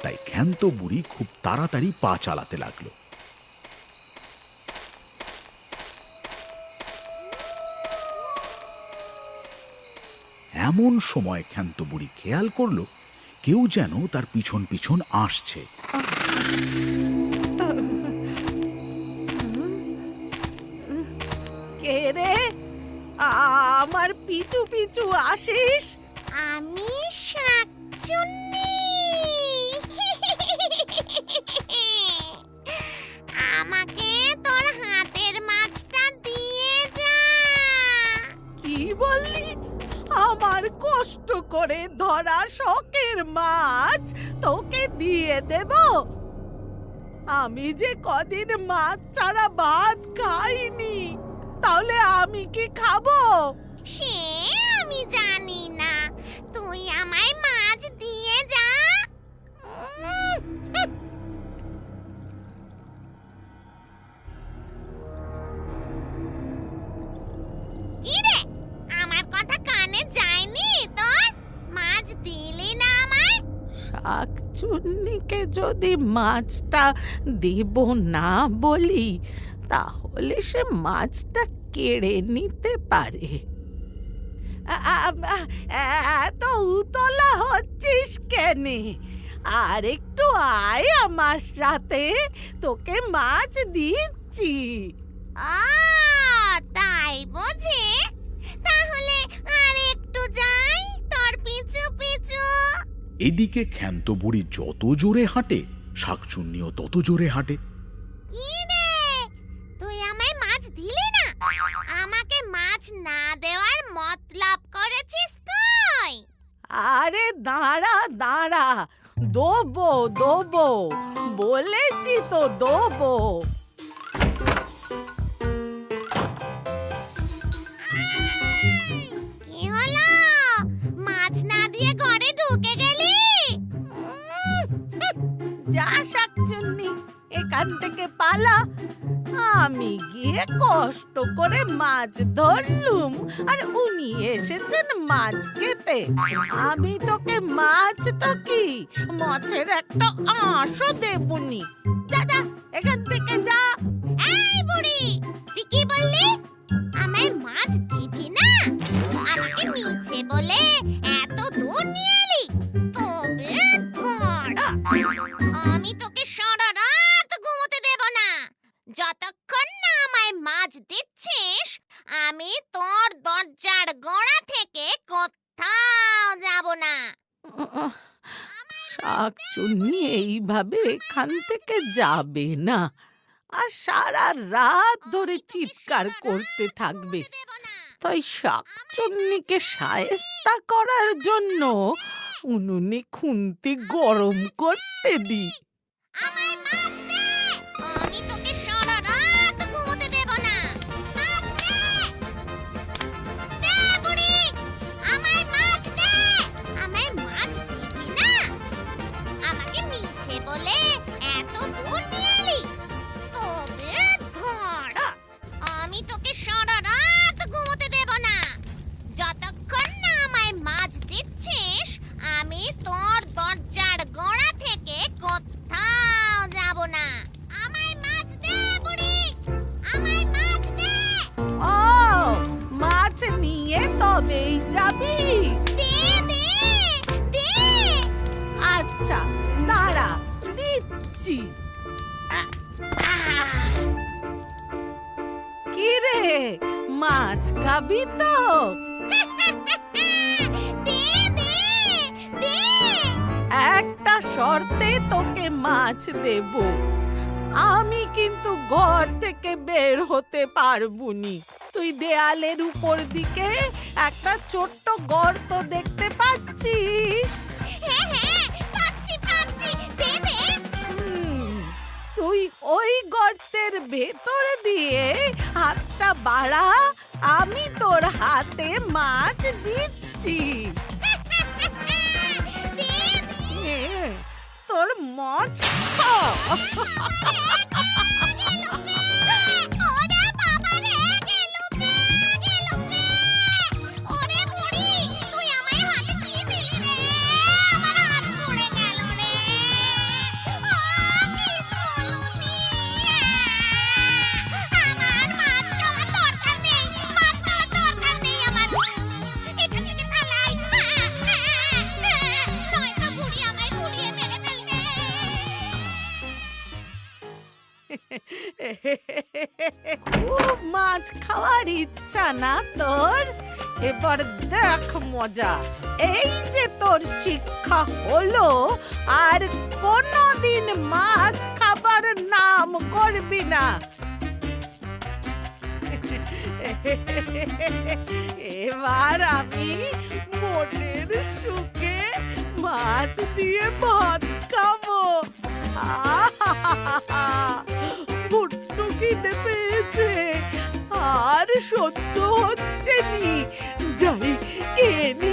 তাই ক্ষান্ত বুড়ি খুব তাড়াতাড়ি পা চালাতে লাগলো। এমন সময় ক্ষান্ত বুড়ি খেয়াল করলো কেউ যেন তার পিছন পিছন আসছে। কে রে, আমার পিছু পিছু আসিস? আমি শাকচুন্নি। আমাকে তোর হাতের মাছটা দিয়ে যা। কি বললি? আমার কষ্ট করে ধরা শখের মাছ তোকে দিয়ে দেব? আমি যে কদিন মাছ ছাড়া ভাত খাইনি, তাহলে আমি কি খাবো? সে আমি জানি না, তুই আমায় মাছ দিয়ে যা। কি রে, আমার কথা কানে যায়নি তোর? মাছ দিলি না আমায়? শাকচুন্নিকে যদি মাছটা দেব না বলি, তাহলে সে মাছটা কেড়ে নিতে পারে। এত উতলা হচ্ছিস কেনে? আর একটু আয় আমার সাথে, তোকে মাছ দিচ্ছি। তাই বুঝি? তাহলে আর একটু যাই তোর পিছু পিছু। এদিকে ক্ষান্ত বুড়ি যত জোরে হাঁটে শাকচুন্নিও তত জোরে হাঁটে। কি রে, তুই আমায় মাছ দিলি না? আমাকে মাছ না দেওয়ার মতলব করেছিস তুই? আরে দাঁড়া দাঁড়া, দোবো দোবো, বলেছি তো দোবো। কি হলো, মাছ না দিয়ে ঘরে ঢুকে গেলি? যা শাকচুন্নি, এখান থেকে পালা। আমি গিয়ে কষ্ট করে মাছ ধরলুম, আর উনি এসেছেন মাছ খেতে। আমি তোকে মাছ তো কি, মাছের একটা আঁশও দেবনি। যা যা, এখান থেকে যা। এই বুড়ি, তুই কি বললি? আমায় মাছ দিবি না? আমাকে নিচে বলে এত দূর নিয়ে এলি? তবে ধর, আমি তোকে সারা রাত ঘুমোতে দেব না। যতক্ষণ না আমায় মাছ দিচ্ছিস, আমি তোর দরজার গোড়া থেকে কোথাও যাব না। শাকচুন্নি এইভাবে এখান থেকে যাবে না, আর সারা রাত ধরে চিৎকার করতে থাকবে। তাই শাকচুন্নিকে শায়েস্তা করার জন্য উনুনে খুন্তি গরম করতে দি। আমায় মাছ দে, আমি তোকে সারা রাত ঘুমোতে দেব না। মাছ দে, দে বুড়ি, আমায় মাছ দে। আমায় মাছ দিবি না? আমাকে মিছে বলে এত দূর নিয়ে এলি? তবে ধর, আমি তোকে সারা রাত ঘুমোতে দেব না। যতক্ষণ না আমায় মাছ দিচ্ছিস, আমি তোর দরজার গোড়া থেকে কোথাও যাব না। আমায় মাছ দে বুড়ি, আমায় মাছ দে। ও, মাছ নিয়ে তবেই যাবি? দে দে দে। আচ্ছা দাঁড়া, দিচ্ছি। কি রে, মাছ খাবি তো? দে দে দে। একটা শর্তে তোকে মাছ দেব। আমি কিন্তু ঘর থেকে বের হতে পারবুনি। তুই দেয়ালের উপর দিকে একটা ছোট্ট গর্ত দেখতে পাচ্ছিস? হ্যাঁ হ্যাঁ, পাচ্ছি পাচ্ছি, দে দে। তুই ওই গর্তের ভেতর দিয়ে হাতটা বাড়া, আমি তোর হাতে মাছ দিচ্ছি। নে, তোর মাছ খা। ওরে বাবা রে, গেলুমে গেলুমে। ওরে বুড়ি, তুই আমায় হাতে কি দিলি রে? আমার হাত পুড়ে গেল রে। খুব মাছ খাওয়ার ইচ্ছা না তোর? এবার দেখ মজা। এই যে তোর শিক্ষা হলো, আর কোনোদিন মাছ খাবার নাম করবি না। এবার আমি মনের সুখে মাছ দিয়ে ভাত খাবো। বড্ড খিদে পেয়েছে, আর সহ্য হচ্ছে নি। যাই খেয়ে নি।